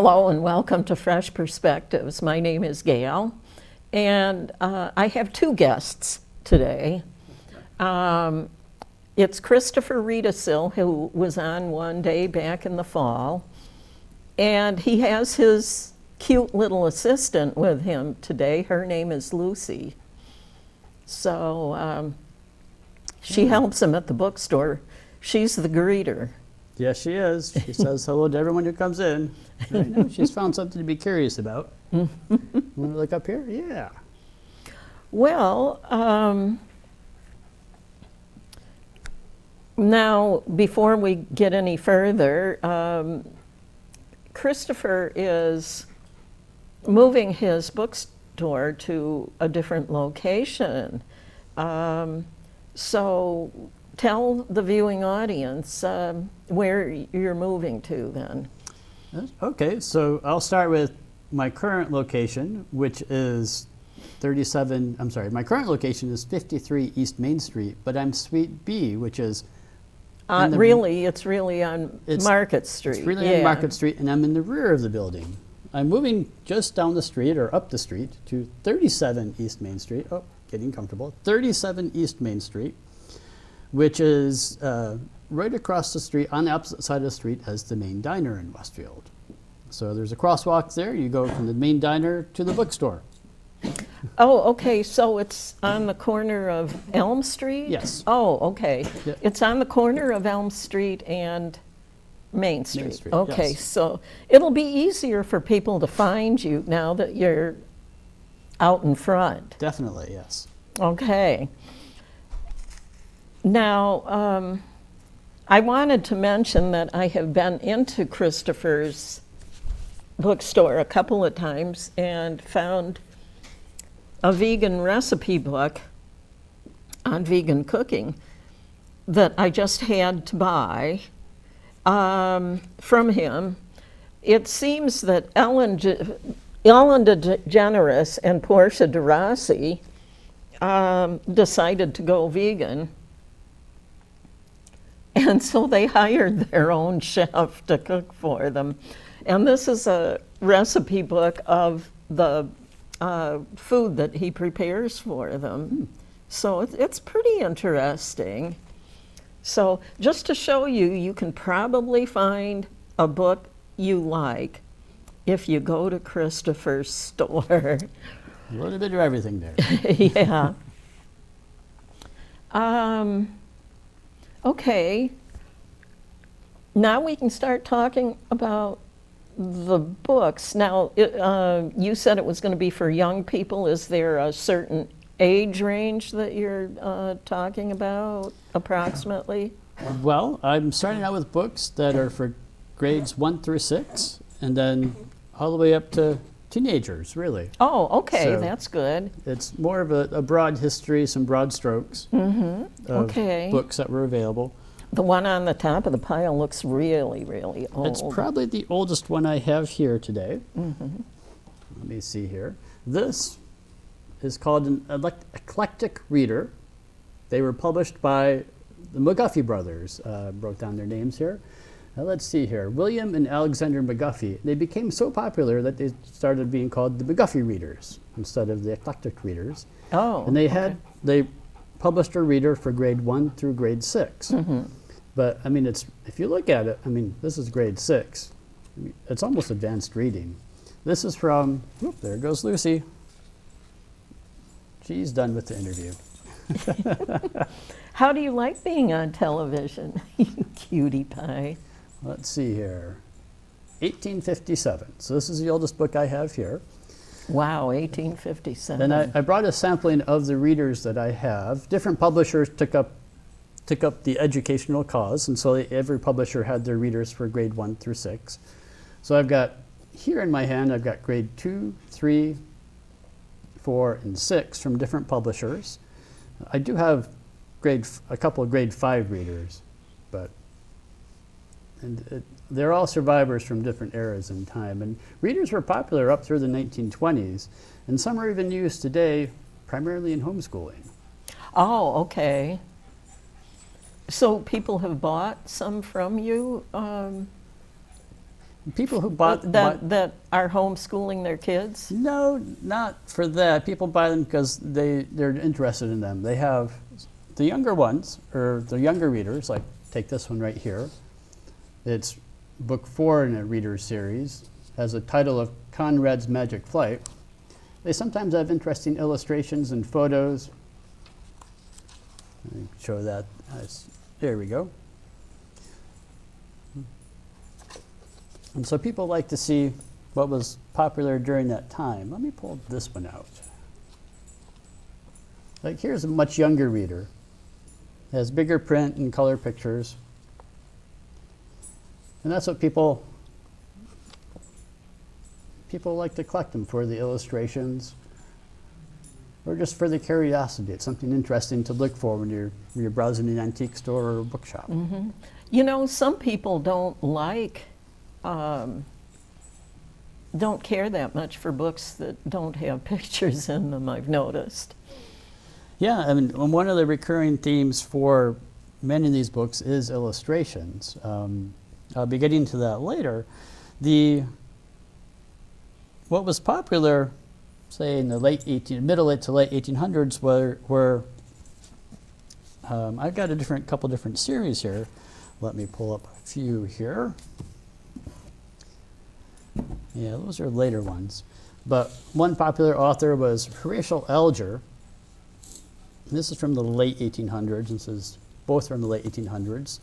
Hello and welcome to Fresh Perspectives. My name is Gail, and I have two guests today. It's Christopher Riedesel, who was on one day back in the fall, and he has his cute little assistant with him today. Her name is Lucy. So she helps him at the bookstore. She's the greeter. Yes, she is. She says hello to everyone who comes in. I know she's found something to be curious about. Want to look up here? Yeah. Well, now, before we get any further, Christopher is moving his bookstore to a different location. So tell the viewing audience where you're moving to then. Okay, so I'll start with my current location, which is my current location is 53 East Main Street, but I'm Suite B, which is It's really on Market Street. It's really on Market Street, and I'm in the rear of the building. I'm moving just down the street, or up the street, to 37 East Main Street. Oh, getting comfortable. 37 East Main Street, which is right across the street, on the opposite side of the street as the main diner in Westfield. So there's a crosswalk there. You go from the main diner to the bookstore. Oh, okay, so it's on the corner of Elm Street? Yes. Oh, okay. Yep. It's on the corner of Elm Street and Main Street. Main Street, Okay, yes. so it'll be easier for people to find you now that you're out in front. Definitely, yes. Okay. Now, I wanted to mention that I have been into Christopher's bookstore a couple of times and found a vegan recipe book on vegan cooking that I just had to buy from him. It seems that Ellen DeGeneres and Portia de Rossi decided to go vegan, and so they hired their own chef to cook for them. And this is a recipe book of the food that he prepares for them. So it's pretty interesting. So just to show you, you can probably find a book you like if you go to Christopher's store. A little bit of everything there. Yeah. Okay. Now we can start talking about the books. Now, you said it was going to be for young people. Is there a certain age range that you're talking about, approximately? Well, I'm starting out with books that are for grades 1 through 6, and then all the way up to teenagers, really. Oh, okay, So that's good. It's more of a broad history, some broad strokes of Okay. books that were available. The one on the top of the pile looks really, really old. It's probably the oldest one I have here today. Let me see here. This is called an eclectic reader. They were published by the McGuffey brothers. Wrote down their names here. Now let's see here. William and Alexander McGuffey. They became so popular that they started being called the McGuffey readers instead of the eclectic readers. Oh, And they published a reader for grade 1 through grade 6. But I mean, if you look at it, I mean, this is grade 6. I mean, it's almost advanced reading. This is from, there goes Lucy. She's done with the interview. How do you like being on television, you cutie pie? Let's see here. 1857. So this is the oldest book I have here. Wow, 1857. And I brought a sampling of the readers that I have. Different publishers took up the educational cause, and so every publisher had their readers for grade 1 through 6. So I've got, here in my hand, I've got grade 2, 3, 4, and 6 from different publishers. I do have a couple of grade 5 readers, but they're all survivors from different eras in time. And readers were popular up through the 1920s, and some are even used today, primarily in homeschooling. Oh, okay. So people have bought some from you? People who bought that are homeschooling their kids? No, not for that. People buy them because they're interested in them. They have the younger ones, or the younger readers, like take this one right here. It's book 4 in a reader series, has a title of Conrad's Magic Flight. They sometimes have interesting illustrations and photos. Let me show that. There we go. And so people like to see what was popular during that time. Let me pull this one out. Like, here's a much younger reader. It has bigger print and color pictures. And that's what people like to collect them for, the illustrations, or just for the curiosity. It's something interesting to look for when you're browsing an antique store or a bookshop. Mm-hmm. You know, some people don't care that much for books that don't have pictures in them, I've noticed. Yeah, I mean, one of the recurring themes for many of these books is illustrations. I'll be getting to that later. What was popular, say in the middle to late 1800s, were I've got a couple different series here. Let me pull up a few here. Yeah, those are later ones. But one popular author was Riedesel. This is from the late 1800s. This is both from the late 1800s.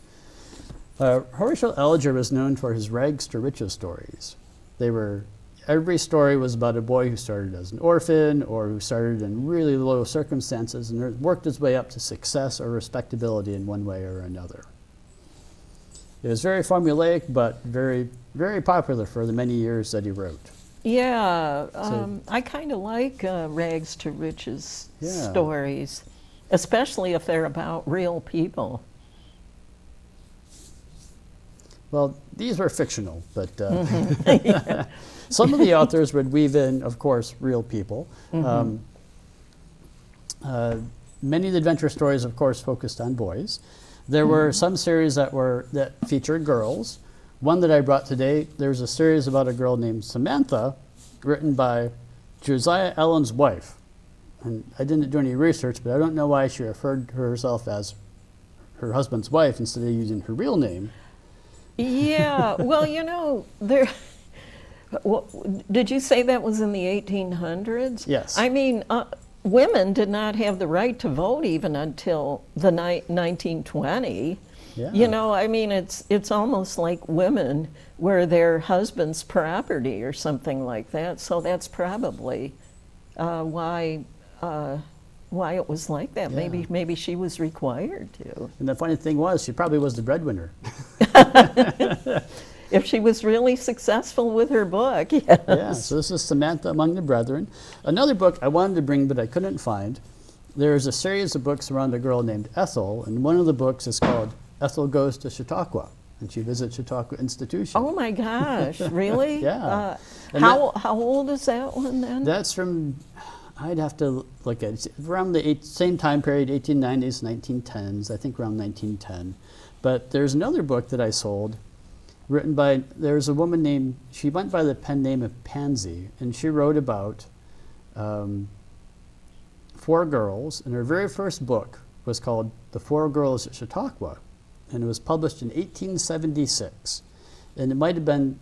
Riedesel was known for his rags to riches stories. Every story was about a boy who started as an orphan or who started in really low circumstances and worked his way up to success or respectability in one way or another. It was very formulaic, but very, very popular for the many years that he wrote. Yeah, I kind of like rags to riches stories, especially if they're about real people. Well, these were fictional, but yeah. Some of the authors would weave in, of course, real people. Mm-hmm. Many of the adventure stories, of course, focused on boys. There were some series that featured girls. One that I brought today, there's a series about a girl named Samantha, written by Josiah Allen's wife. And I didn't do any research, but I don't know why she referred to herself as her husband's wife instead of using her real name. Yeah, well, you know, did you say that was in the 1800s? Yes. I mean, women did not have the right to vote even until the 1920. Yeah. You know, I mean, it's almost like women were their husband's property or something like that. So that's probably why it was like that. Yeah. Maybe she was required to. And the funny thing was, she probably was the breadwinner. If she was really successful with her book, yes. Yeah, so this is Samantha Among the Brethren. Another book I wanted to bring, but I couldn't find. There's a series of books around a girl named Ethel, and one of the books is called Ethel Goes to Chautauqua, and she visits Chautauqua Institution. Oh my gosh, really? Yeah. How old is that one then? That's from, I'd have to look at it, around the same time period, 1890s, 1910s, I think around 1910. But there's another book that I sold, written by, there's a woman named, she went by the pen name of Pansy, and she wrote about 4 girls, and her very first book was called The 4 Girls at Chautauqua, and it was published in 1876. And it might have been,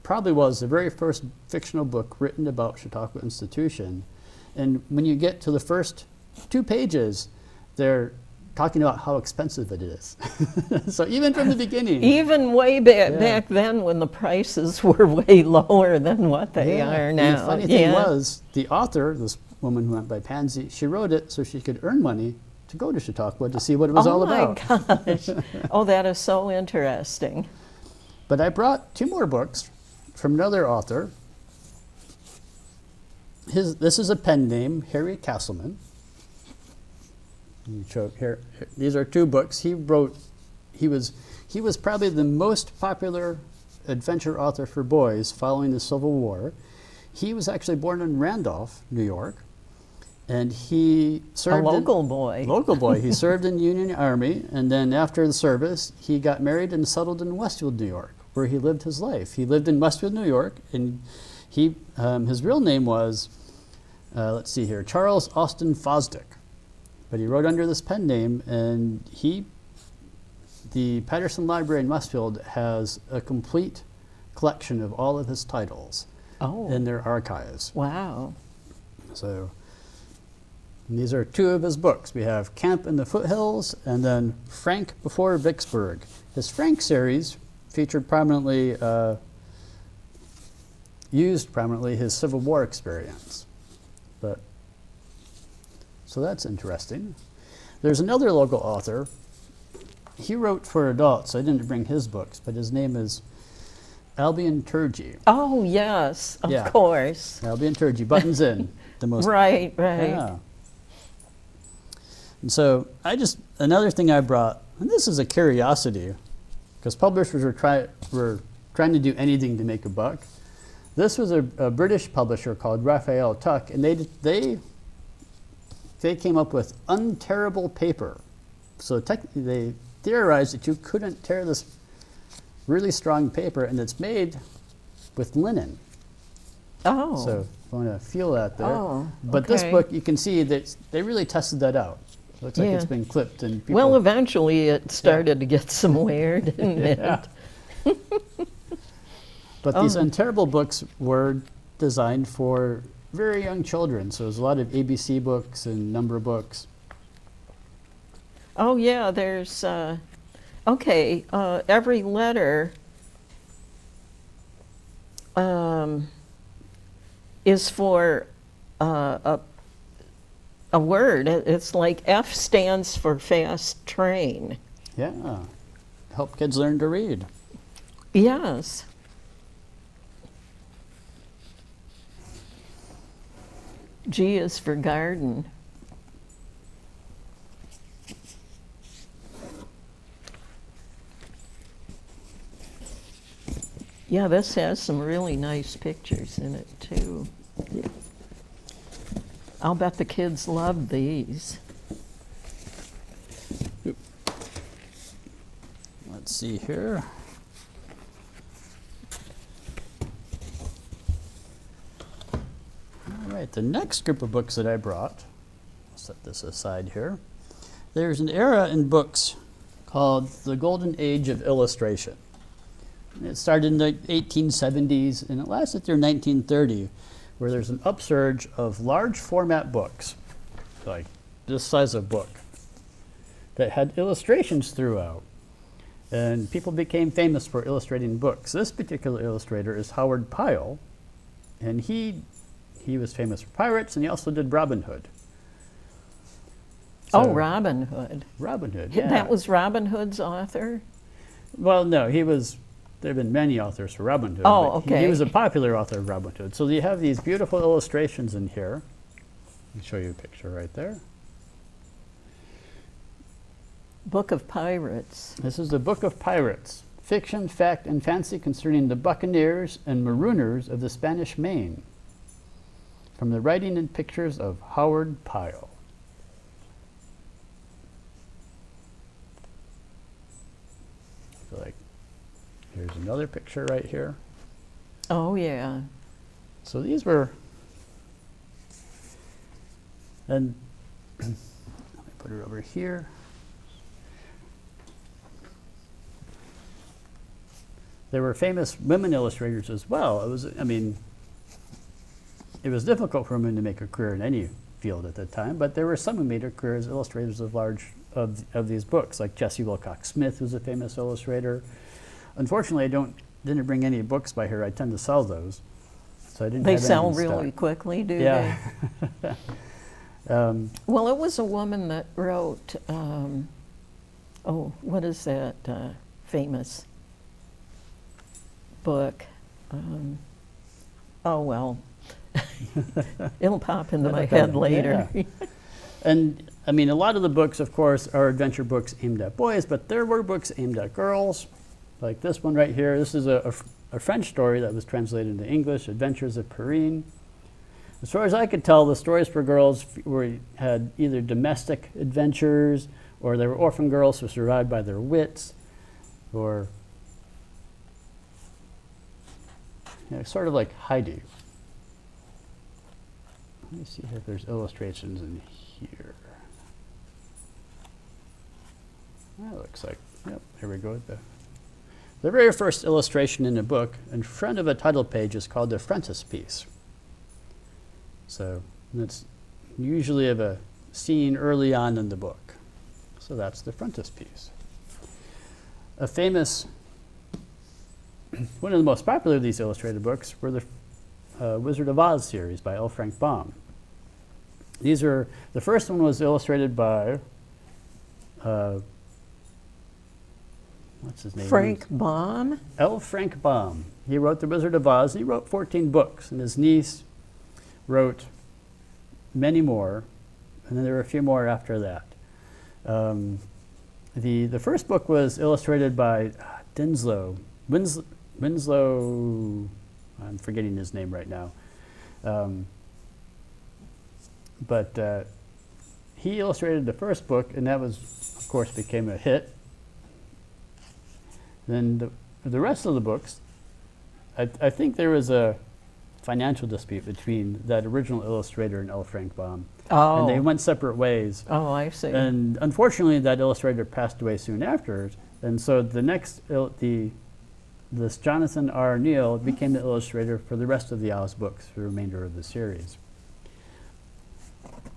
probably was the very first fictional book written about Chautauqua Institution. And when you get to the first 2 pages, they're talking about how expensive it is. So even from the beginning. Even way back then when the prices were way lower than what they are now. And the funny thing was, the author, this woman who went by Pansy, she wrote it so she could earn money to go to Chautauqua to see what it was all about. Oh my gosh. Oh, that is so interesting. But I brought 2 more books from another author. This is a pen name, Harry Castleman. Here, these are 2 books he wrote. He was probably the most popular adventure author for boys following the Civil War. He was actually born in Randolph, New York, and he served a local boy. Local boy. He served in the Union Army, and then after the service, he got married and settled in Westfield, New York, where he lived his life. He lived in Westfield, New York, and his real name was, let's see here, Charles Austin Fosdick. But he wrote under this pen name, and the Patterson Library in Westfield has a complete collection of all of his titles in their archives. Wow. So, and these are two of his books. We have Camp in the Foothills and then Frank Before Vicksburg. His Frank series featured prominently, used prominently his Civil War experience. So that's interesting. There's another local author. He wrote for adults. I didn't bring his books, but his name is Albion Turgey. Oh, yes, of course. Albion Turgey, Buttons In. The most Right. Yeah. And so another thing I brought, and this is a curiosity, because publishers were trying to do anything to make a buck. This was a British publisher called Raphael Tuck, and they came up with unterrible paper. So technically they theorized that you couldn't tear this really strong paper, and it's made with linen. Oh. So I want to feel that there. Oh, but this okay. book, you can see that they really tested that out. It looks like it's been clipped. And people, Well, eventually it started to get some wear, didn't yeah. it? But these unterrible books were designed for very young children. So there's a lot of ABC books and number books. Oh, yeah, there's, every letter is for a word. It's like F stands for fast train. Yeah, help kids learn to read. Yes. G is for garden. Yeah, this has some really nice pictures in it, too. I'll bet the kids love these. Let's see here. All right, the next group of books that I brought, I'll set this aside here. There's an era in books called the Golden Age of Illustration. It started in the 1870s and it lasted through 1930, where there's an upsurge of large format books, like this size of book, that had illustrations throughout. And people became famous for illustrating books. This particular illustrator is Howard Pyle, and he was famous for pirates, and he also did Robin Hood. So, Robin Hood. Robin Hood, yeah. That was Robin Hood's author? Well, no, there have been many authors for Robin Hood. Oh, but okay. He was a popular author of Robin Hood. So you have these beautiful illustrations in here. Let me show you a picture right there. Book of Pirates. This is the Book of Pirates, fiction, fact, and fancy concerning the buccaneers and marooners of the Spanish Main, from the writing and pictures of Howard Pyle. Like, here's another picture right here. Oh, yeah. So these were, and let me put it over here. There were famous women illustrators as well. It was, it was difficult for women to make a career in any field at that time, but there were some who made a career as illustrators of these books, like Jessie Wilcox Smith, who's a famous illustrator. Unfortunately, I didn't bring any books by her. I tend to sell those, so I didn't. They have any sell in really stock. quickly, do Yeah. they? Well, it was a woman that wrote, what is that famous book? It'll pop into my head later. Yeah. And a lot of the books, of course, are adventure books aimed at boys, but there were books aimed at girls, like this one right here. This is a French story that was translated into English, Adventures of Perrine. As far as I could tell, the stories for girls had either domestic adventures, or they were orphan girls who survived by their wits, or sort of like Heidi. Let me see if there's illustrations in here. That looks like, yep, here we go. The very first illustration in the book in front of a title page is called the frontispiece. So it's usually of a scene early on in the book. So that's the frontispiece. A famous, one of the most popular of these illustrated books were the Wizard of Oz series by L. Frank Baum. These are, the first one was illustrated by, what's his name? Frank Baum? L. Frank Baum. He wrote The Wizard of Oz, and he wrote 14 books, and his niece wrote many more, and then there were a few more after that. The first book was illustrated by Winslow, I'm forgetting his name right now. But he illustrated the first book, and that was, of course, became a hit. Then the rest of the books, I think there was a financial dispute between that original illustrator and L. Frank Baum. Oh. And they went separate ways. Oh, I see. And unfortunately, that illustrator passed away soon after. And so the next, this Jonathan R. Neal became the illustrator for the rest of the Oz books for the remainder of the series.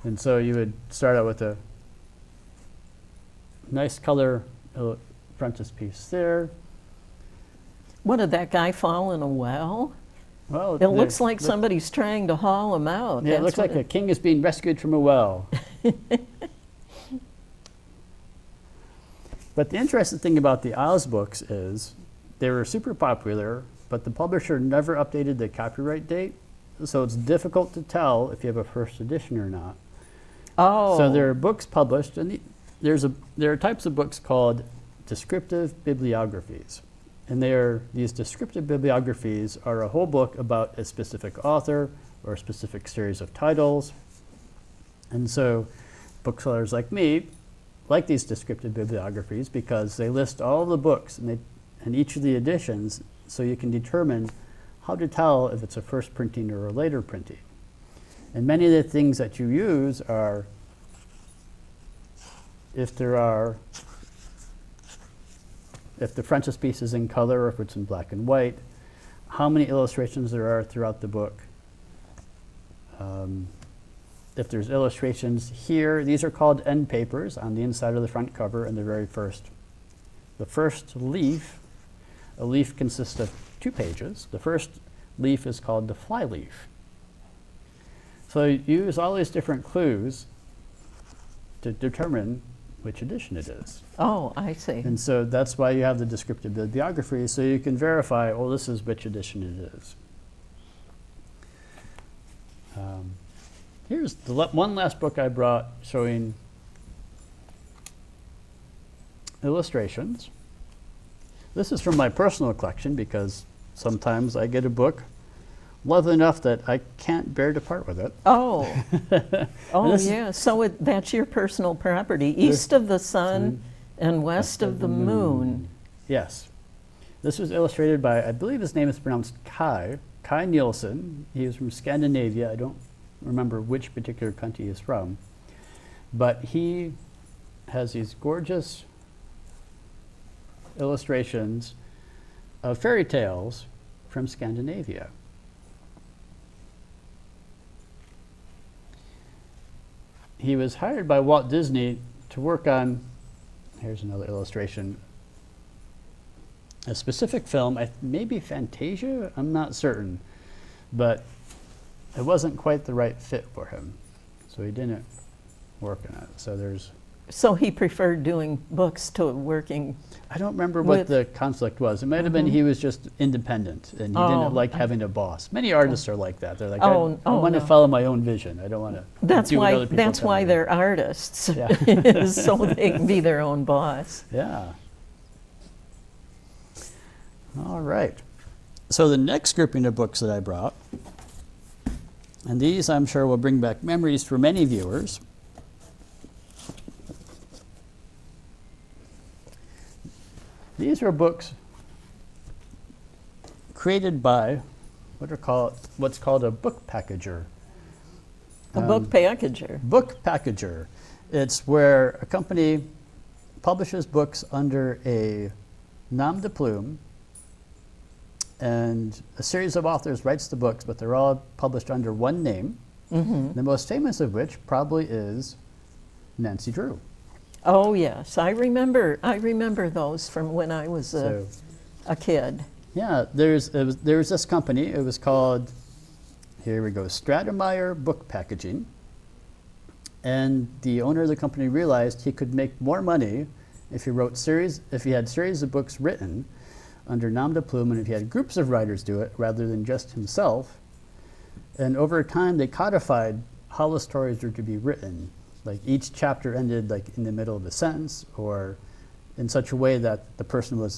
And so you would start out with a nice color frontispiece there. What, did that guy fall in a well? Well, It looks like somebody's trying to haul him out. Yeah, it looks like a king is being rescued from a well. But the interesting thing about the Oz books is they were super popular, but the publisher never updated the copyright date, so it's difficult to tell if you have a first edition or not. Oh. So there are books published, and there are types of books called descriptive bibliographies. And these descriptive bibliographies are a whole book about a specific author or a specific series of titles. And so booksellers like me like these descriptive bibliographies because they list all the books and each of the editions, so you can determine how to tell if it's a first printing or a later printing. And many of the things that you use are if the frontispiece is in color or if it's in black and white, how many illustrations there are throughout the book. If there's illustrations here, these are called end papers on the inside of the front cover and the very first. The first leaf, a leaf consists of 2 pages. The first leaf is called the flyleaf. So you use all these different clues to determine which edition it is. Oh, I see. And so that's why you have the descriptive bibliography, so you can verify, oh, this is which edition it is. Here's the one last book I brought showing illustrations. This is from my personal collection because sometimes I get a book loved enough that I can't bear to part with it. Oh, oh yeah. So that's your personal property, east of the sun and west of the moon. Yes. This was illustrated by, I believe his name is pronounced Kai Nielsen. He was from Scandinavia. I don't remember which particular country he's from. But he has these gorgeous illustrations of fairy tales from Scandinavia. He was hired by Walt Disney to work on, here's another illustration, a specific film, maybe Fantasia, I'm not certain, but it wasn't quite the right fit for him, so he didn't work on it. So he preferred doing books to working. I don't remember what the conflict was. It might have been he was just independent and he didn't like having a boss. Many artists are like that. They're like, I want to follow my own vision. I don't want to do what other people That's tell why me. they're artists, Yeah. is so they can be their own boss. Yeah. All right. So the next grouping of books that I brought, and these I'm sure will bring back memories for many viewers. These are books created by what's called a book packager. A book packager. Book packager. It's where a company publishes books under a nom de plume, and a series of authors writes the books, but they're all published under one name. The most famous of which probably is Nancy Drew. Oh yes, I remember those from when I was a kid. Yeah, there was this company. It was called, here we go, Stratemeyer Book Packaging. And the owner of the company realized he could make more money if he had series of books written under nom de plume, and if he had groups of writers do it rather than just himself. And over time, they codified how the stories were to be written. Like each chapter ended like in the middle of a sentence, or in such a way that the person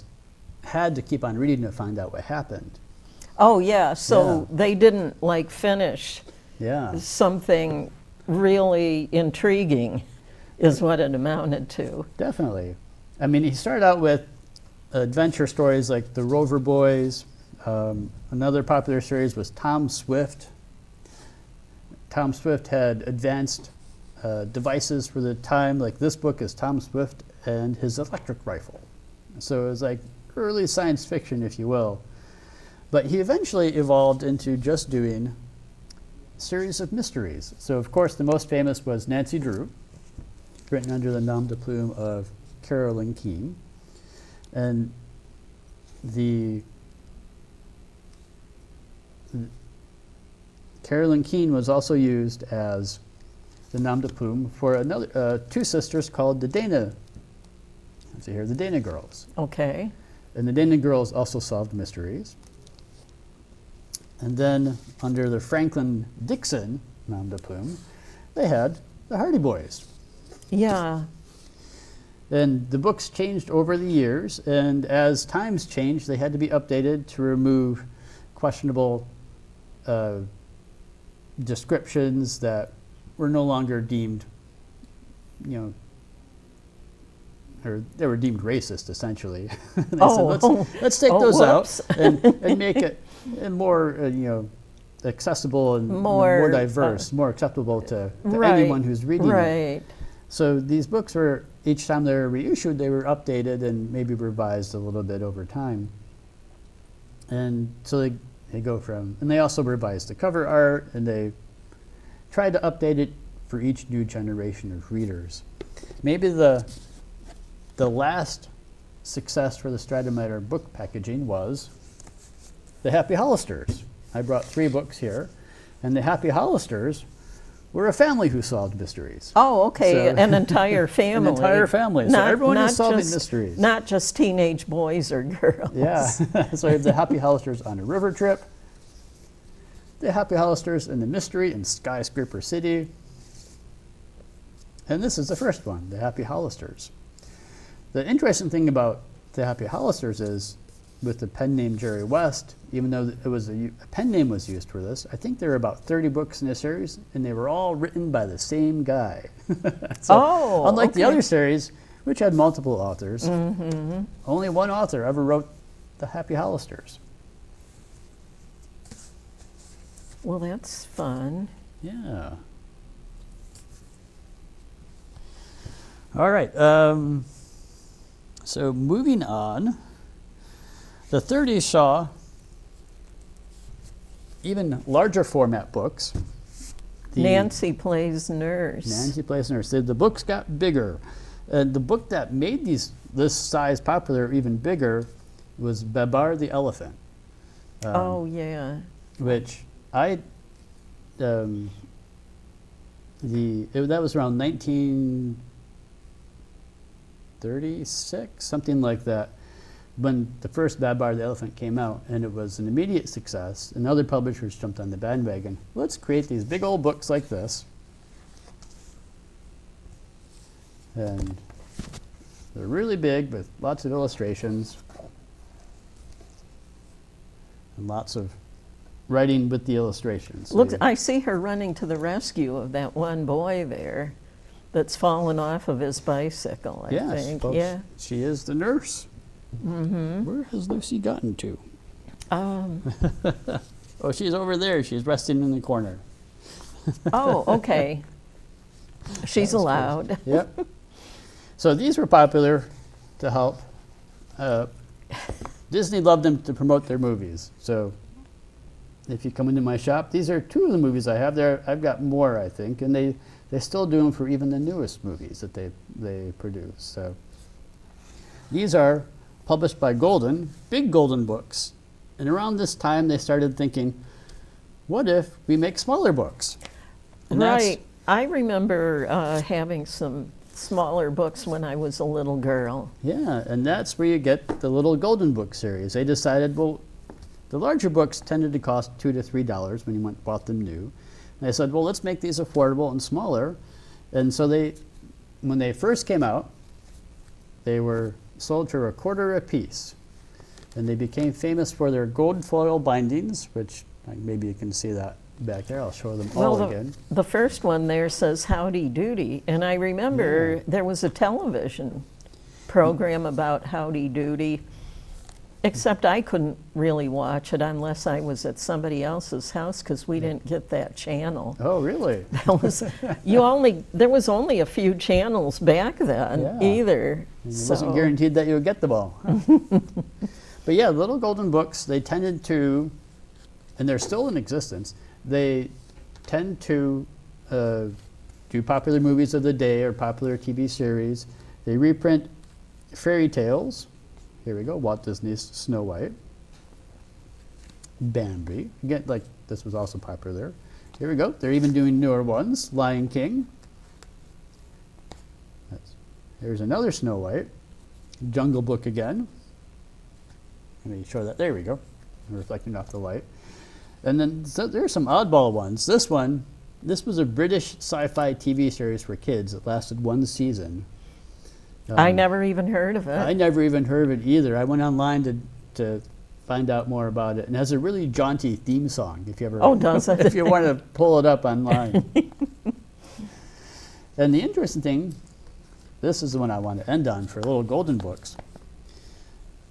had to keep on reading to find out what happened. Oh yeah, so they didn't like finish something really intriguing, is what it amounted to. Definitely. I mean, he started out with adventure stories like the Rover Boys. Another popular series was Tom Swift. Tom Swift had advanced devices for the time. Like this book is Tom Swift and his electric rifle. So it was like early science fiction, if you will. But he eventually evolved into just doing a series of mysteries. So of course the most famous was Nancy Drew, written under the nom de plume of Carolyn Keene. And Carolyn Keene was also used as the nom de plume for another two sisters called the Dana. Let's see here, the Dana Girls. Okay. And the Dana Girls also solved mysteries. And then under the Franklin Dixon nom de plume, they had the Hardy Boys. Yeah. And the books changed over the years, and as times changed, they had to be updated to remove questionable descriptions that were no longer deemed, or they were deemed racist, essentially. They said, let's take those out and make it more, accessible and more diverse, more acceptable to anyone who's reading it. So these books were, each time they were reissued, they were updated and maybe revised a little bit over time. And so they go from, and they also revised the cover art, and they tried to update it for each new generation of readers. Maybe the last success for the Stratemeyer book packaging was the Happy Hollisters. I brought 3 books here, and the Happy Hollisters were a family who solved mysteries. Oh, okay, so, an entire family. An entire family, so everyone is solving mysteries. Not just teenage boys or girls. Yeah, so you have the Happy Hollisters on a river trip, the Happy Hollisters in the Mystery in Skyscraper City, and this is the first one, the Happy Hollisters. The interesting thing about the Happy Hollisters is, with the pen name Jerry West, even though it was a pen name was used for this, I think there were about 30 books in the series, and they were all written by the same guy. So, unlike the other series, which had multiple authors, only one author ever wrote the Happy Hollisters. Well, that's fun. Yeah. All right. So moving on. The 30s saw even larger format books. Nancy Plays Nurse. Nancy Plays Nurse. The books got bigger. And the book that made this size popular even bigger was Babar the Elephant. Oh, yeah. Which that was around 1936, something like that, when the first Babar the Elephant came out, and it was an immediate success, and other publishers jumped on the bandwagon. Let's create these big old books like this. And they're really big with lots of illustrations and lots of writing with the illustrations. Look, I see her running to the rescue of that one boy there that's fallen off of his bicycle, I think. Folks, yeah, she is the nurse. Where has Lucy gotten to? Oh, she's over there. She's resting in the corner. Oh, okay. She's That was allowed. close. Yep. So these were popular to help. Disney loved them to promote their movies. So if you come into my shop, these are two of the movies I have there. I've got more, I think, and they still do them for even the newest movies that they produce. So these are published by Golden, big Golden books. And around this time, they started thinking, what if we make smaller books? And Right. I remember having some smaller books when I was a little girl. Yeah, and that's where you get the little Golden Book series. They decided, well, the larger books tended to cost $2 to $3 when you bought them new. And they said, well, let's make these affordable and smaller. And so when they first came out, they were sold for $0.25 a piece. And they became famous for their gold foil bindings, which maybe you can see that back there. I'll show them all again. The first one there says Howdy Doody, and I remember there was a television program about Howdy Doody, except I couldn't really watch it unless I was at somebody else's house because we didn't get that channel. Oh, really? There was only a few channels back then either. And it wasn't guaranteed that you would get them all. But yeah, little Golden books, they tended to, and they're still in existence, they tend to do popular movies of the day or popular TV series. They reprint fairy tales. Here we go, Walt Disney's Snow White. Bambi. Again, like this was also popular there. Here we go. They're even doing newer ones. Lion King. Here's another Snow White. Jungle Book again. Let me show that. There we go. Reflecting off the light. And then there are some oddball ones. This was a British sci-fi TV series for kids. It lasted one season. I never even heard of it. I never even heard of it either. I went online to find out more about it. And it has a really jaunty theme song, if you ever does it? if you want to pull it up online. And the interesting thing, this is the one I want to end on for Little Golden Books.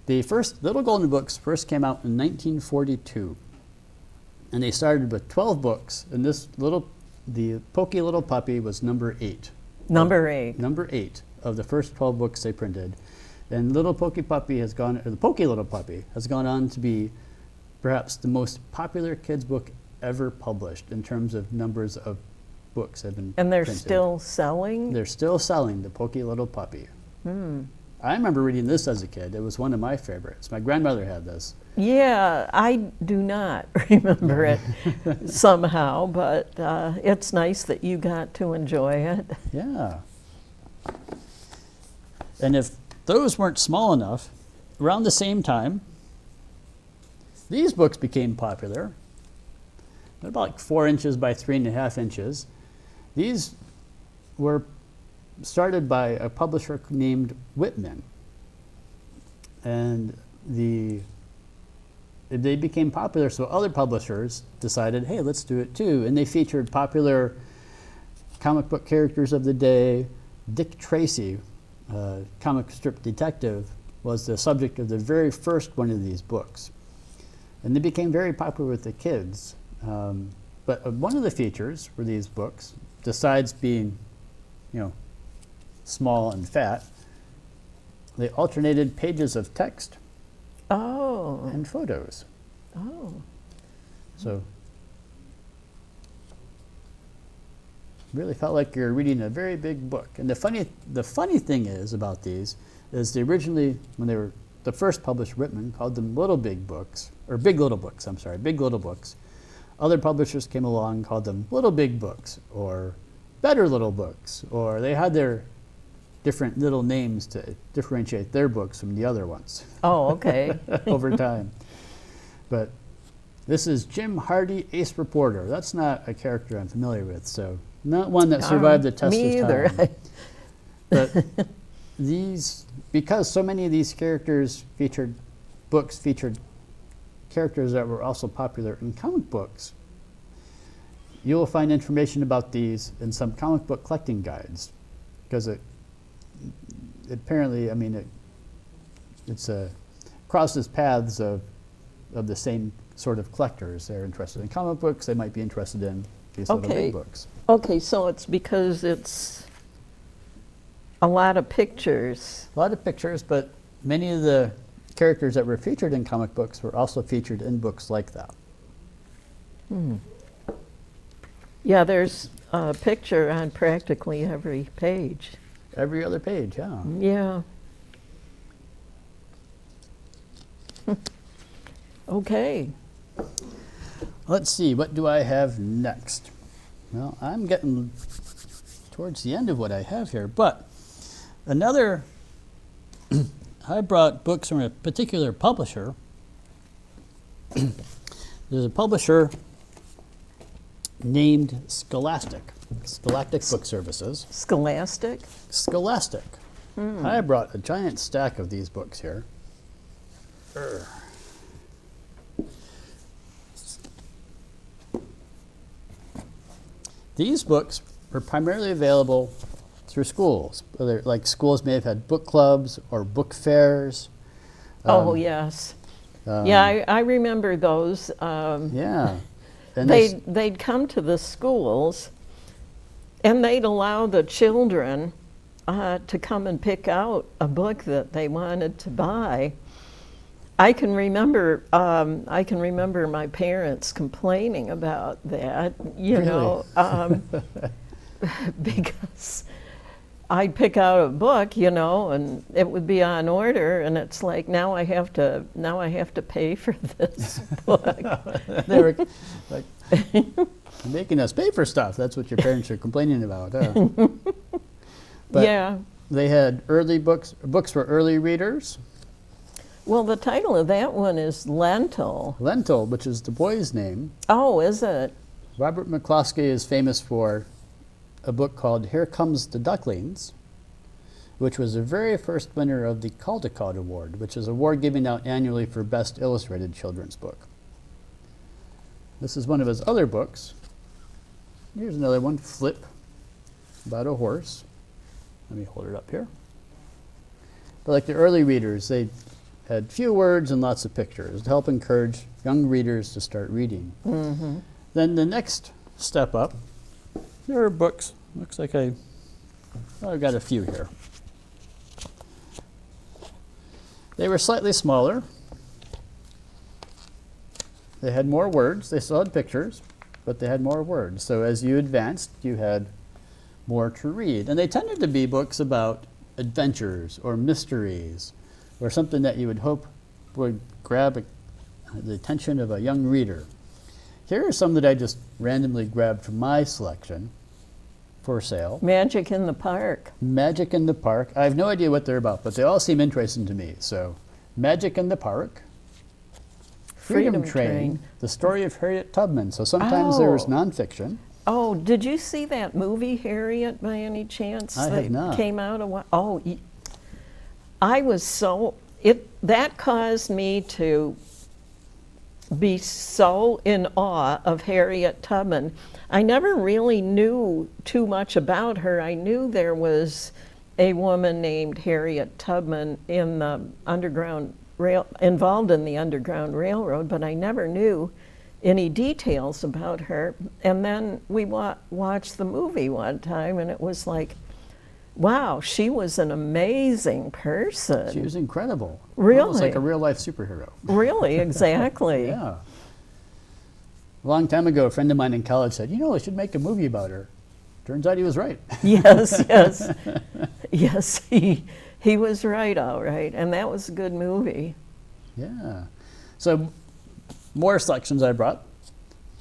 The first Little Golden Books first came out in 1942. And they started with 12 books, and the Pokey Little Puppy was number 8. Number 8. Number 8 of the first 12 books they printed. And the Pokey Little Puppy has gone on to be perhaps the most popular kids book ever published in terms of numbers of books that have been And they're printed. still selling? They're still selling the Pokey Little Puppy. I remember reading this as a kid. It was one of my favorites. My grandmother had this. Yeah, I do not remember it somehow, but it's nice that you got to enjoy it. Yeah. And if those weren't small enough, around the same time, these books became popular. They're about like 4 inches by 3.5 inches. These were started by a publisher named Whitman. And they became popular, so other publishers decided, hey, let's do it too. And they featured popular comic book characters of the day. Dick Tracy, comic strip detective, was the subject of the very first one of these books. And they became very popular with the kids. But one of the features for these books, besides being, small and fat, they alternated pages of text and photos. So really felt like you're reading a very big book. And the funny thing is about these is they originally, when they were the first published, Whitman called them Little Big Books, or Big Little Books, I'm sorry, Big Little Books. Other publishers came along and called them Little Big Books, or Better Little Books, or they had their different little names to differentiate their books from the other ones. Oh, okay. Over time. But this is Jim Hardy, Ace Reporter. That's not a character I'm familiar with, so not one that survived the test me of either. time. But because so many of these characters featured characters that were also popular in comic books, you will find information about these in some comic book collecting guides, because it's crosses paths of the same sort of collectors. They're interested in comic books. They might be interested in these little Okay. big books. Okay, so it's because it's a lot of pictures. A lot of pictures, but many of the characters that were featured in comic books were also featured in books like that. Yeah, there's a picture on practically every page. Every other page, yeah. Yeah. Okay. Let's see, what do I have next? Well, I'm getting towards the end of what I have here, but another, I brought books from a particular publisher. There's a publisher named Scholastic Book Services. Scholastic? Scholastic. I brought a giant stack of these books here. These books were primarily available through schools. Whether, like schools may have had book clubs or book fairs. Oh, yes. Yeah, I remember those. Yeah. And this- They'd come to the schools and they'd allow the children to come and pick out a book that they wanted to buy. I can remember my parents complaining about that, you Really? know, because I'd pick out a book, you know, and it would be on order, and it's like now I have to pay for this book. they were like making us pay for stuff. That's what your parents are complaining about. Huh? But Yeah. they had early books for early readers. Well, the title of that one is Lentil. Lentil, which is the boy's name. Oh, is it? Robert McCloskey is famous for a book called Here Comes the Ducklings, which was the very first winner of the Caldecott Award, which is an award given out annually for Best Illustrated Children's Book. This is one of his other books. Here's another one, Flip, about a horse. Let me hold it up here. But like the early readers, they had few words and lots of pictures to help encourage young readers to start reading. Mm-hmm. Then the next step up, there are books. Looks like I've got a few here. They were slightly smaller. They had more words. They still had pictures, but they had more words. So as you advanced, you had more to read. And they tended to be books about adventures or mysteries or something that you would hope would grab the attention of a young reader. Here are some that I just randomly grabbed from my selection for sale. Magic in the Park. Magic in the Park. I have no idea what they're about, but they all seem interesting to me. So, Magic in the Park, Freedom Train, the story of Harriet Tubman. So sometimes there was Oh. nonfiction. Oh, did you see that movie, Harriet, by any chance? I that have not. Came out a while. Oh, I was that caused me to be so in awe of Harriet Tubman. I never really knew too much about her. I knew there was a woman named Harriet Tubman in the involved in the Underground Railroad, but I never knew any details about her. And then we watched the movie one time, and it was like, wow, she was an amazing person. She was incredible. Really? Almost like a real-life superhero. Really, exactly. Yeah. A long time ago, a friend of mine in college said, you know, I should make a movie about her. Turns out he was right. Yes, yes. Yes, he was right, all right. And that was a good movie. Yeah. So, more selections I brought.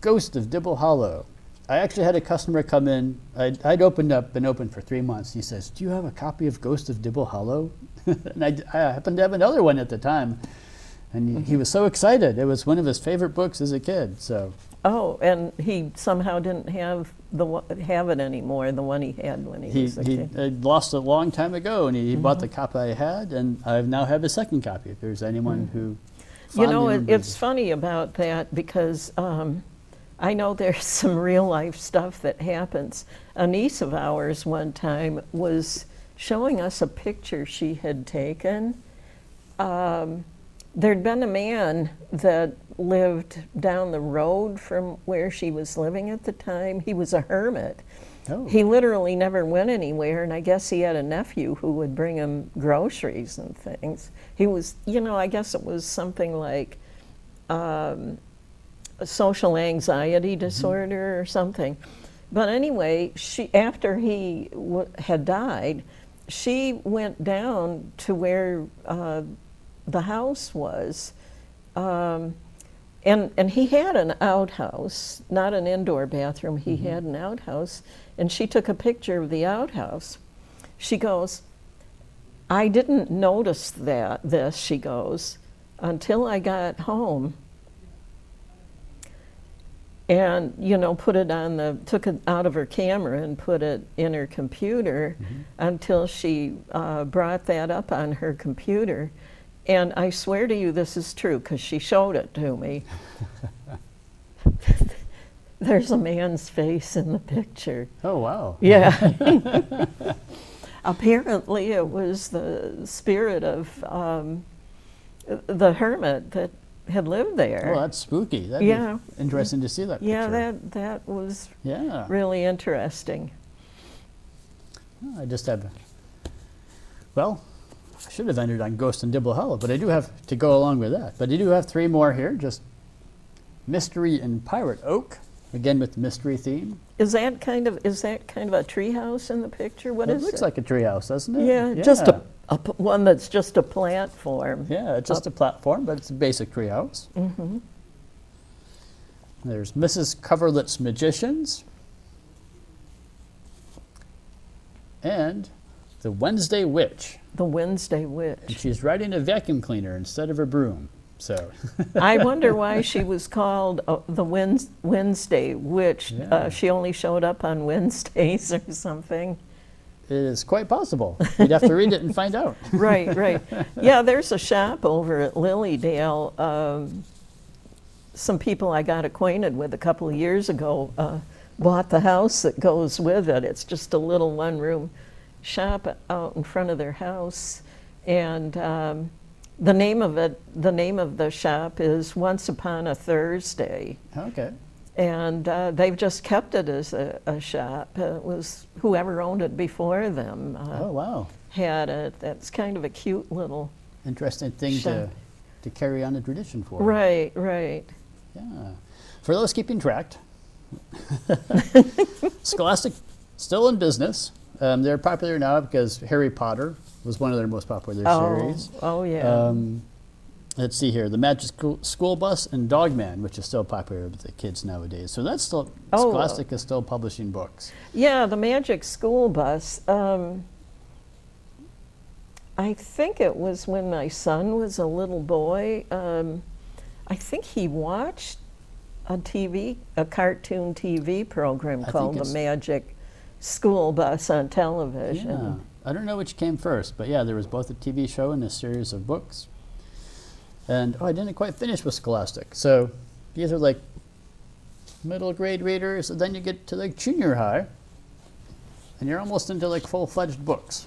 Ghost of Dibble Hollow. I actually had a customer come in. I'd been open for 3 months. He says, do you have a copy of Ghost of Dibble Hollow? And I happened to have another one at the time. And he was so excited. It was one of his favorite books as a kid. So. Oh, and he somehow didn't have it anymore, the one he had when he was a He kid. lost it a long time ago, and he bought the copy I had, and I now have a second copy. If there's anyone who, You know, fondly remembers it's funny about that because I know there's some real life stuff that happens. A niece of ours one time was showing us a picture she had taken. There'd been a man that lived down the road from where she was living at the time. He was a hermit. Oh. He literally never went anywhere, and I guess he had a nephew who would bring him groceries and things. He was, I guess it was something like a social anxiety disorder or something. But anyway, after he had died, she went down to where the house was, and he had an outhouse, not an indoor bathroom. He had an outhouse, and she took a picture of the outhouse. She goes, "I didn't notice this," she goes, "until I got home." And, took it out of her camera and put it in her computer until she brought that up on her computer. And I swear to you this is true, because she showed it to me. There's a man's face in the picture. Oh, wow. Yeah. Apparently it was the spirit of the hermit that had lived there. Well, that's spooky. That'd be interesting to see that picture. Yeah, that was really interesting. I just have, I should have ended on Ghost in Dibble Hollow, but I do have to go along with that. But I do have 3 more here, just Mystery in Pirate Oak, again with the mystery theme. Is that kind of a treehouse in the picture? What is it? It looks like a treehouse, doesn't it? Yeah, just one that's just a platform. Yeah, it's just a platform, but it's a basic treehouse. There's Mrs. Coverlet's Magicians. And the Wednesday Witch. The Wednesday And Witch. she's riding a vacuum cleaner instead of a broom. So I wonder why she was called the Wednesday Witch. Yeah. She only showed up on Wednesdays or something. it is quite possible. You'd have to read it and find out. Right. Yeah, there's a shop over at Lilydale. Some people I got acquainted with a couple of years ago bought the house that goes with it. It's just a little one-room shop out in front of their house, and the name of the shop is Once Upon a Thursday. Okay. And they've just kept it as a shop. It was whoever owned it before them Oh, wow. had it. That's kind of a cute little Interesting thing shop. to carry on a tradition for. Right. Yeah. For those keeping track, Scholastic still in business. They're popular now because Harry Potter was one of their most popular series. Oh yeah. Let's see here. The Magic School Bus and Dogman, which is still popular with the kids nowadays. So that's still, Scholastic is still publishing books. Yeah, the Magic School Bus. I think it was when my son was a little boy. I think he watched a cartoon TV program called The Magic School Bus on television. Yeah. I don't know which came first, but yeah, there was both a TV show and a series of books. And I didn't quite finish with Scholastic. So these are like middle grade readers, and then you get to like junior high, and you're almost into like full-fledged books.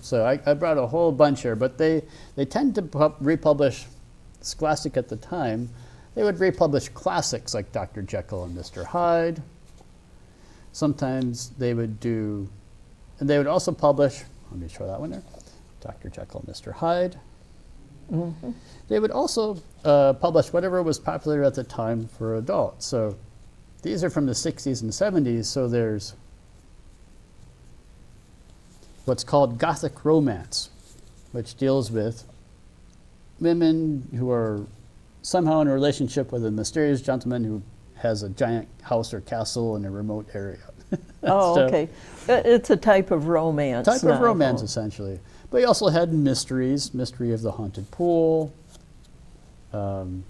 So I brought a whole bunch here, but they tend to republish Scholastic at the time. They would republish classics like Dr. Jekyll and Mr. Hyde. Sometimes they would do, and they would also publish, let me show that one there, Dr. Jekyll and Mr. Hyde. Mm-hmm. They would also publish whatever was popular at the time for adults. So these are from the 60s and 70s, so there's what's called Gothic romance, which deals with women who are somehow in a relationship with a mysterious gentleman who has a giant house or castle in a remote area. Oh, So, okay. It's a type of romance. Type of novel. romance, essentially. But he also had mysteries, Mystery of the Haunted Pool, some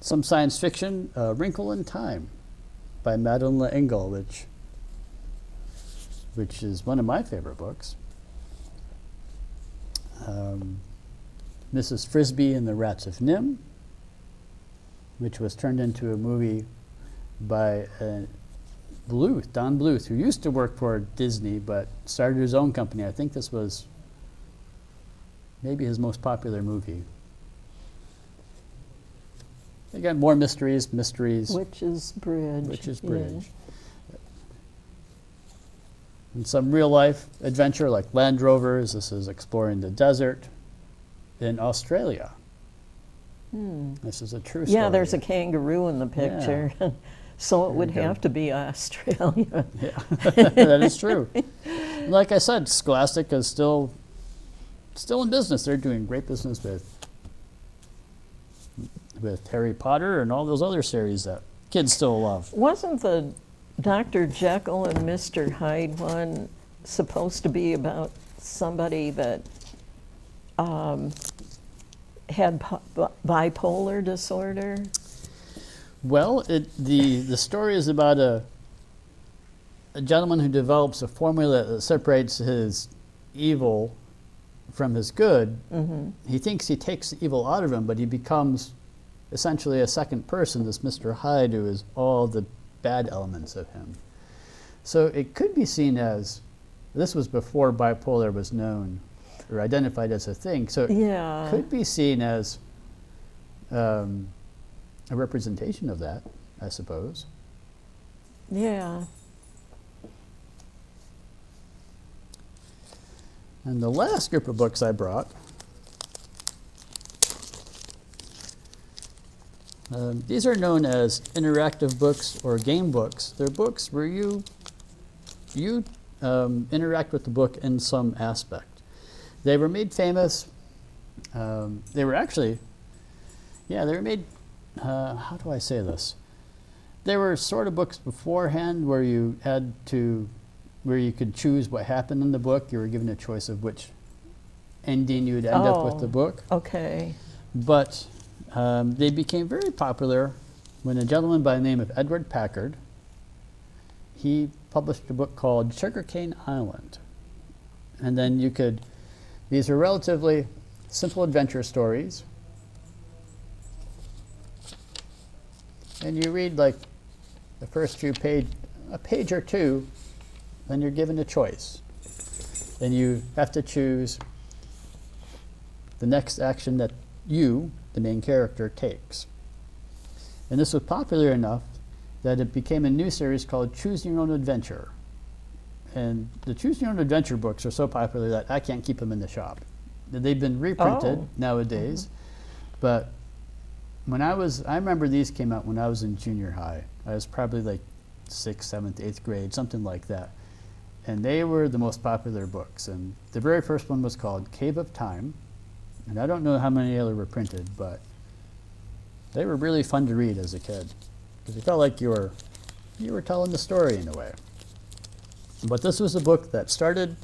science fiction, Wrinkle in Time by Madeleine L'Engle, which is one of my favorite books. Mrs. Frisbee and the Rats of Nim, which was turned into a movie by Don Bluth, who used to work for Disney but started his own company. I think this was maybe his most popular movie. Again, more mysteries, Witch's Bridge. Witch's yeah. Bridge. And some real life adventure like Land Rovers. This is exploring the desert in Australia. This is a true story. Yeah, there's a kangaroo in the picture. So it would you go. have to be Australia. Yeah, that is true. Like I said, Scholastic is still in business. They're doing great business with Harry Potter and all those other series that kids still love. Wasn't the Dr. Jekyll and Mr. Hyde one supposed to be about somebody that had bipolar disorder? Well, the story is about a gentleman who develops a formula that separates his evil from his good. He thinks he takes the evil out of him, but he becomes essentially a second person, this Mr. Hyde, who is all the bad elements of him. So it could be seen as, this was before bipolar was known or identified as a thing, so it could be seen as a representation of that, I suppose. Yeah. And the last group of books I brought, these are known as interactive books or game books. They're books where you interact with the book in some aspect. They were made famous. They were actually, they were made, how do I say this? They were sort of books beforehand where you could choose what happened in the book. You were given a choice of which ending you would end up with the book. Okay. But they became very popular when a gentleman by the name of Edward Packard, he published a book called Sugarcane Island. And then these are relatively simple adventure stories. And you read like the first few a page or two, then you're given a choice. And you have to choose the next action that you, the main character, takes. And this was popular enough that it became a new series called Choose Your Own Adventure. And the Choose Your Own Adventure books are so popular that I can't keep them in the shop. They've been reprinted nowadays, but I remember these came out when I was in junior high. I was probably like 6th, 7th, 8th grade, something like that. And they were the most popular books. And the very first one was called Cave of Time. And I don't know how many other were printed, but they were really fun to read as a kid, because you felt like you were telling the story in a way. But this was a book that started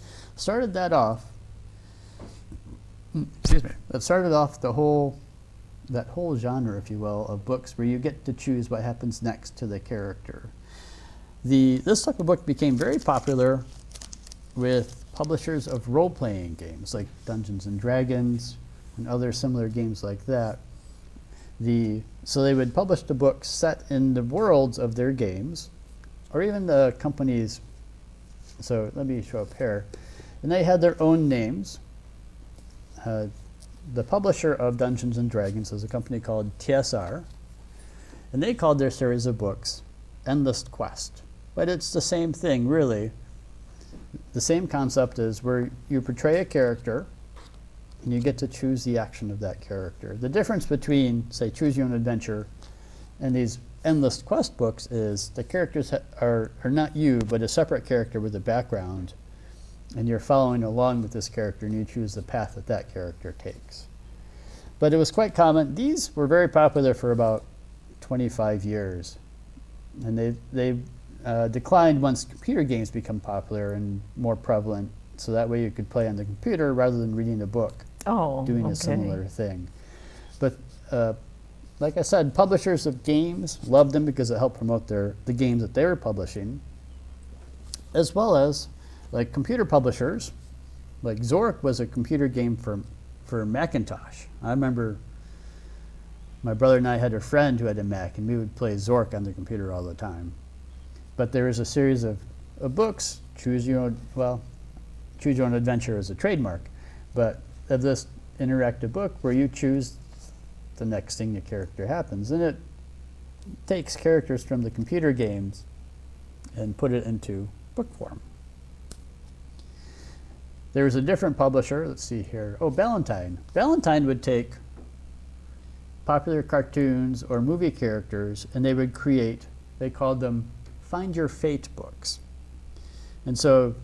that off. Excuse me. That started off that whole genre, if you will, of books where you get to choose what happens next to the character. This type of book became very popular with publishers of role-playing games like Dungeons and Dragons and other similar games like that. So they would publish the books set in the worlds of their games, or even the companies. So let me show up here. And they had their own names. The publisher of Dungeons and Dragons is a company called TSR, and they called their series of books Endless Quest. But it's the same thing, really. The same concept is where you portray a character and you get to choose the action of that character. The difference between, say, Choose Your Own Adventure and these Endless Quest books is the characters are not you, but a separate character with a background, and you're following along with this character and you choose the path that that character takes. But it was quite common. These were very popular for about 25 years, and they declined once computer games become popular and more prevalent, so that way you could play on the computer rather than reading a book, doing a similar thing. But like I said, publishers of games loved them because it helped promote the games that they were publishing, as well as like computer publishers. Like Zork was a computer game for Macintosh. I remember my brother and I had a friend who had a Mac, and we would play Zork on the computer all the time. But there is a series of books, Choose Your Own Adventure is a trademark, but of this interactive book where you choose the next thing the character happens. And it takes characters from the computer games and put it into book form. There was a different publisher, let's see here, Ballantine. Ballantine would take popular cartoons or movie characters and they would create, they called them Find Your Fate books. And so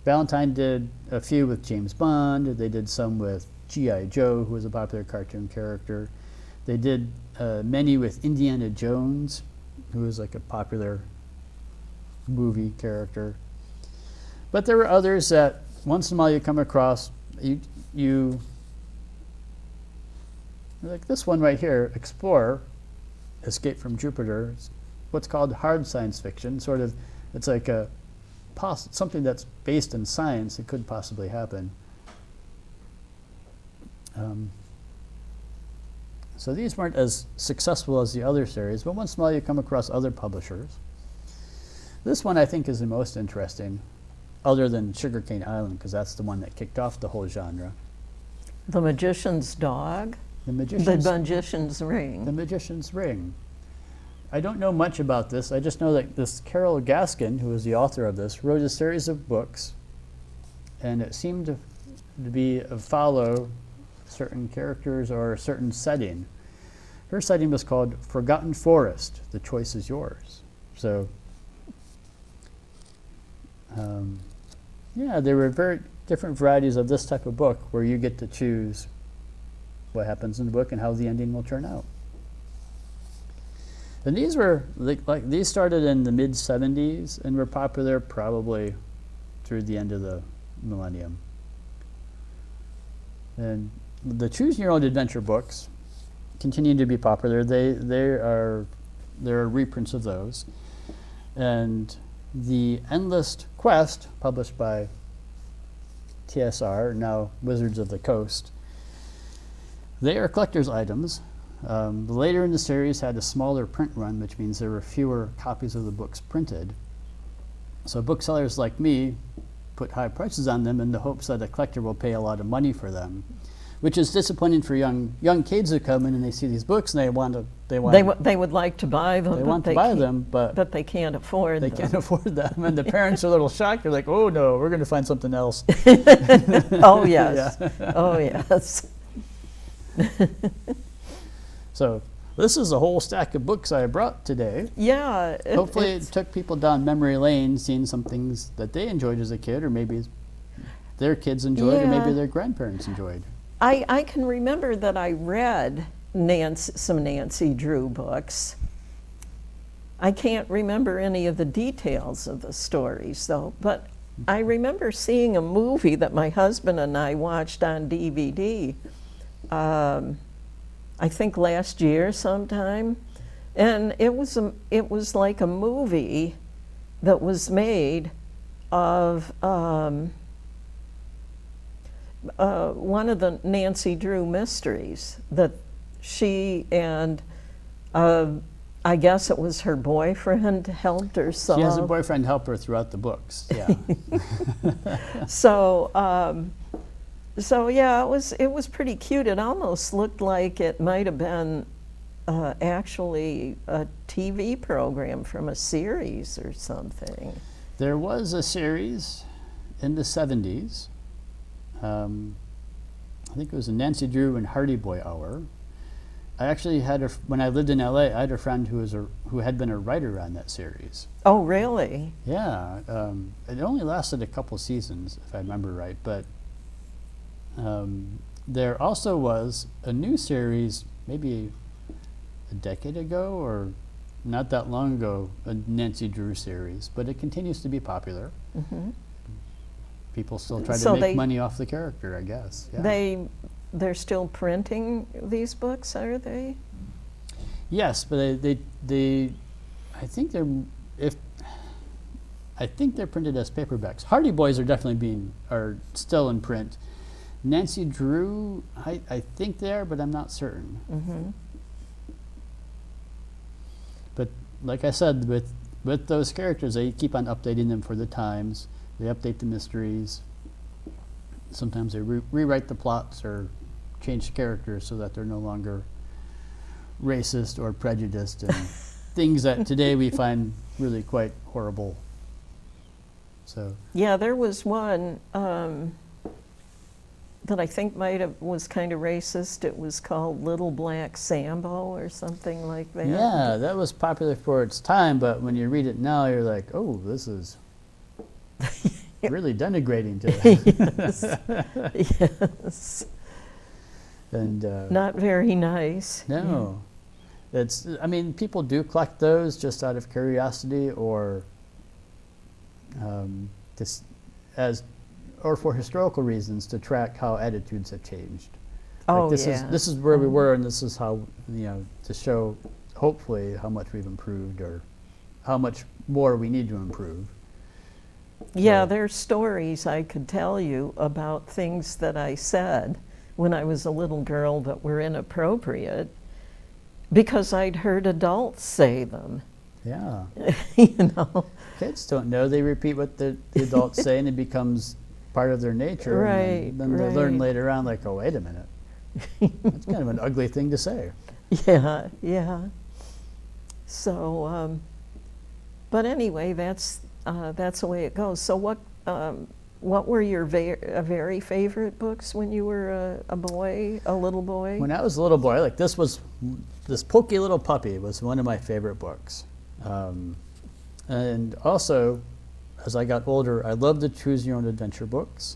Ballantine did a few with James Bond, they did some with G.I. Joe, who was a popular cartoon character. They did many with Indiana Jones, who was like a popular movie character. But there were others that once in a while you come across, you like this one right here, Explorer, Escape from Jupiter. It's what's called hard science fiction, sort of, it's like a something that's based in science. It could possibly happen. So these weren't as successful as the other series, but once in a while you come across other publishers. This one I think is the most interesting, other than Sugarcane Island, because that's the one that kicked off the whole genre. The Magician's Dog? The Magician's Ring. The Magician's Ring. I don't know much about this. I just know that this Carol Gaskin, who was the author of this, wrote a series of books, and it seemed to be follow certain characters or a certain setting. Her setting was called Forgotten Forest. The choice is yours. So, yeah, there were very different varieties of this type of book where you get to choose what happens in the book and how the ending will turn out. And these were like these started in the mid-70s and were popular probably through the end of the millennium. And the Choose Your Own Adventure books continue to be popular. There are reprints of those. And the Endless Quest, published by TSR, now Wizards of the Coast, they are collector's items. Later in the series had a smaller print run, which means there were fewer copies of the books printed. So booksellers like me put high prices on them in the hopes that a collector will pay a lot of money for them, which is disappointing for young kids who come in and they see these books and they would like to buy them. They want to buy them, but they can't afford them. They can't afford them, and the parents are a little shocked. They're like, "Oh no, we're going to find something else." Oh yes, Yeah. Oh yes. So this is a whole stack of books I brought today. Yeah. Hopefully it took people down memory lane, seeing some things that they enjoyed as a kid, or maybe their kids enjoyed, or maybe their grandparents enjoyed. I can remember that I read some Nancy Drew books. I can't remember any of the details of the stories, though, but I remember seeing a movie that my husband and I watched on DVD, I think last year sometime, and it was like a movie that was made of one of the Nancy Drew mysteries that she and I guess it was her boyfriend helped her solve. She has a boyfriend help her throughout the books. Yeah. So yeah, it was pretty cute. It almost looked like it might have been actually a TV program from a series or something. There was a series in the 70s. I think it was a Nancy Drew and Hardy Boy Hour. I actually had when I lived in LA, I had a friend who had been a writer on that series. Oh, really? Yeah. It only lasted a couple seasons, if I remember right, but there also was a new series, maybe a decade ago or not that long ago, a Nancy Drew series, but it continues to be popular. Mm-hmm. People still try to make money off the character, I guess. Yeah. They're still printing these books, are they? Yes, but I think they're printed as paperbacks. Hardy Boys are still in print. Nancy Drew, I think they are, but I'm not certain. Mm-hmm. But like I said, with those characters, they keep on updating them for the times. They update the mysteries. Sometimes they rewrite the plots or change the characters so that they're no longer racist or prejudiced and things that today we find really quite horrible. So Yeah, there was one that I think was kind of racist. It was called Little Black Sambo or something like that. yeah, that was popular for its time, but when you read it now, you're like, oh, this is really denigrating to Yes. And Not very nice. no, it's. I mean, people do collect those just out of curiosity, or just or for historical reasons to track how attitudes have changed. Oh, this yeah. is where we were, and this is how, to show hopefully how much we've improved or how much more we need to improve. Yeah, So- there's stories I could tell you about things that I said when I was a little girl that were inappropriate because I'd heard adults say them. Yeah, You know, kids don't know. They repeat what the adults say, and it becomes part of their nature. Right, And then they learn right. later on, like, oh, wait a minute. That's kind of an ugly thing to say. yeah, yeah. So, but anyway, that's the way it goes. So, what were your very favorite books when you were a boy, a little boy? When I was a little boy, like this Pokey Little Puppy was one of my favorite books. And also, as I got older, I loved the Choose Your Own Adventure books.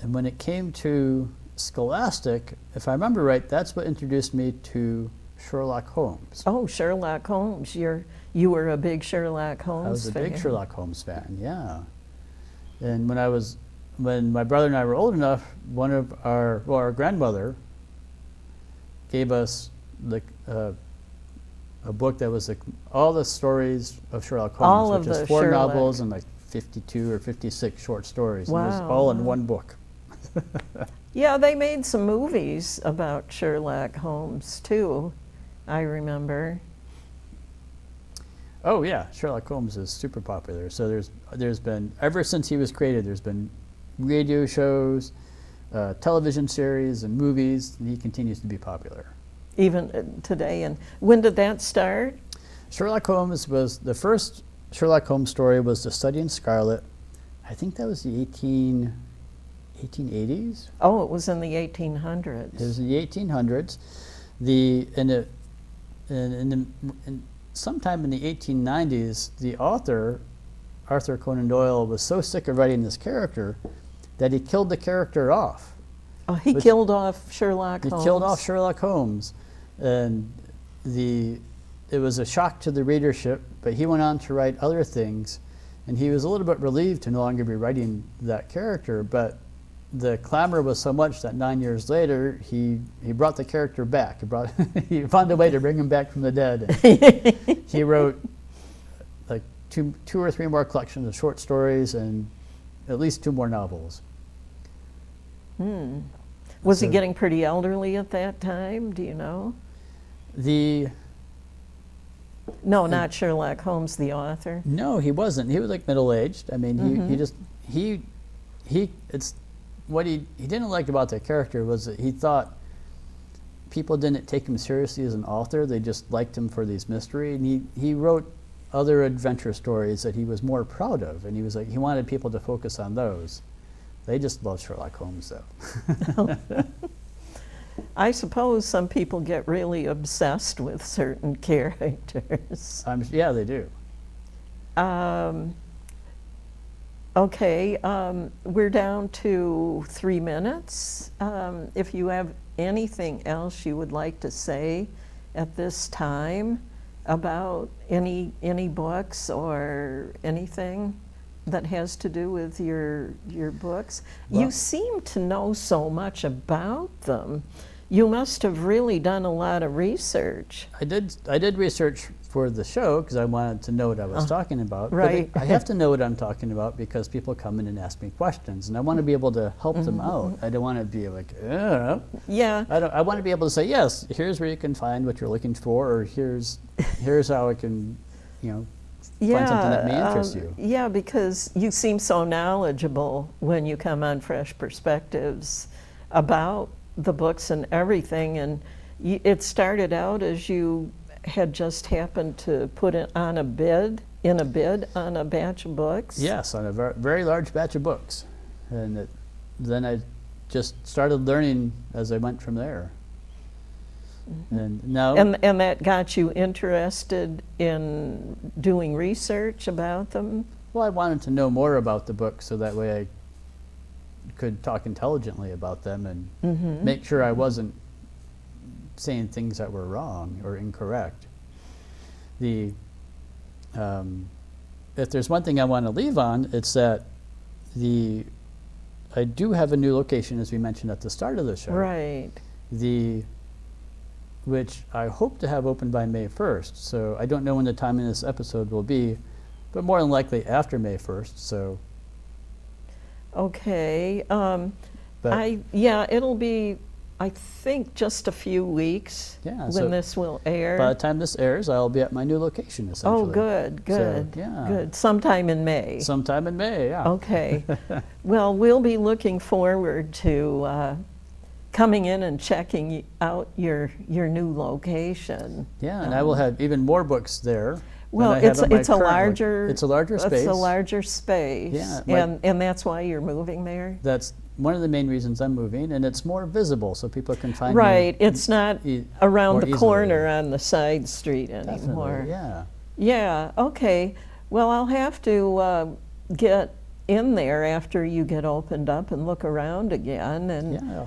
And when it came to Scholastic, if I remember right, that's what introduced me to Sherlock Holmes. Oh, Sherlock Holmes. You were a big Sherlock Holmes fan. I was a big Sherlock Holmes fan, yeah. And when my brother and I were old enough, our grandmother gave us a book that was all the stories of Sherlock Holmes, All of which is the 4 Sherlock. novels and like 52 or 56 short stories. And it was Wow. all in one book. Yeah, they made some movies about Sherlock Holmes too, I remember. Oh yeah, Sherlock Holmes is super popular. So there's been, ever since he was created, there's been radio shows, television series, and movies, and he continues to be popular. Even today. And when did that start? Sherlock Holmes was the first Sherlock Holmes story was The Study in Scarlet. I think that was the 1880s. Oh, it was in the 1800s. It was in the 1800s. Sometime in the 1890s, the author, Arthur Conan Doyle, was so sick of writing this character that he killed the character off. Oh, he killed off Sherlock Holmes. He killed off Sherlock Holmes, and it was a shock to the readership, but he went on to write other things, and he was a little bit relieved to no longer be writing that character, but the clamor was so much that 9 years later, he brought the character back. He found a way to bring him back from the dead. And he wrote like two or three more collections of short stories and at least 2 more novels. Was he So- getting pretty elderly at that time? Do you know? No, not Sherlock Holmes, the author. No, he wasn't. He was like middle-aged. I mean, it's what he didn't like about that character was that he thought people didn't take him seriously as an author. They just liked him for these mystery. And he wrote other adventure stories that he was more proud of, and he wanted people to focus on those. They just love Sherlock Holmes, though. I suppose some people get really obsessed with certain characters. Yeah, they do. Okay, we're down to 3 minutes. If you have anything else you would like to say at this time about any books or anything that has to do with your books, Well- you seem to know so much about them. You must have really done a lot of research. I did research for the show because I wanted to know what I was talking about. right. But I have to know what I'm talking about because people come in and ask me questions, and I want to be able to help them out. I don't want to be like, Yeah, I want to be able to say, yes, here's where you can find what you're looking for, or here's how I can, find something that may interest you. Yeah, because you seem so knowledgeable when you come on Fresh Perspectives about the books and everything, and it started out as you had just happened to put it on a bid, on a batch of books? Yes, on a very large batch of books. And then I just started learning as I went from there. And now, And that got you interested in doing research about them? well, I wanted to know more about the book so that way I could talk intelligently about them and make sure I wasn't saying things that were wrong or incorrect. If there's one thing I want to leave on, it's that I do have a new location, as we mentioned at the start of the show. Right. Which I hope to have open by May 1st. So I don't know when the timing of this episode will be, but more than likely after May 1st. So. Okay. But it'll be, I think, just a few weeks when this will air. by the time this airs, I'll be at my new location, essentially. Oh, good. So, yeah. Good. Sometime in May. Sometime in May, yeah. Okay. Well, we'll be looking forward to coming in and checking out your new location. Yeah, and I will have even more books there. than Well, I have at my it's a current larger. It's a larger space. It's a larger space. Yeah, and that's why you're moving there. That's one of the main reasons I'm moving, and it's more visible, so people can find me. Right. It's not around more the easily. corner on the side street Definitely, anymore. yeah. Yeah. Okay. Well, I'll have to get in there after you get opened up and look around again. And Yeah.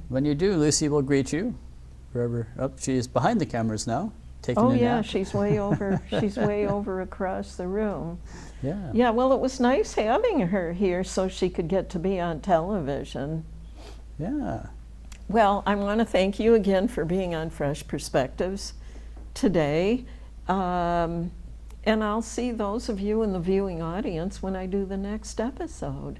When you do, Lucy will greet you. Wherever. Oh, she's behind the cameras now, taking oh a yeah, nap. she's way over. She's way over across the room. Yeah. Yeah. Well, it was nice having her here so she could get to be on television. Yeah. Well, I want to thank you again for being on Fresh Perspectives today. And I'll see those of you in the viewing audience when I do the next episode.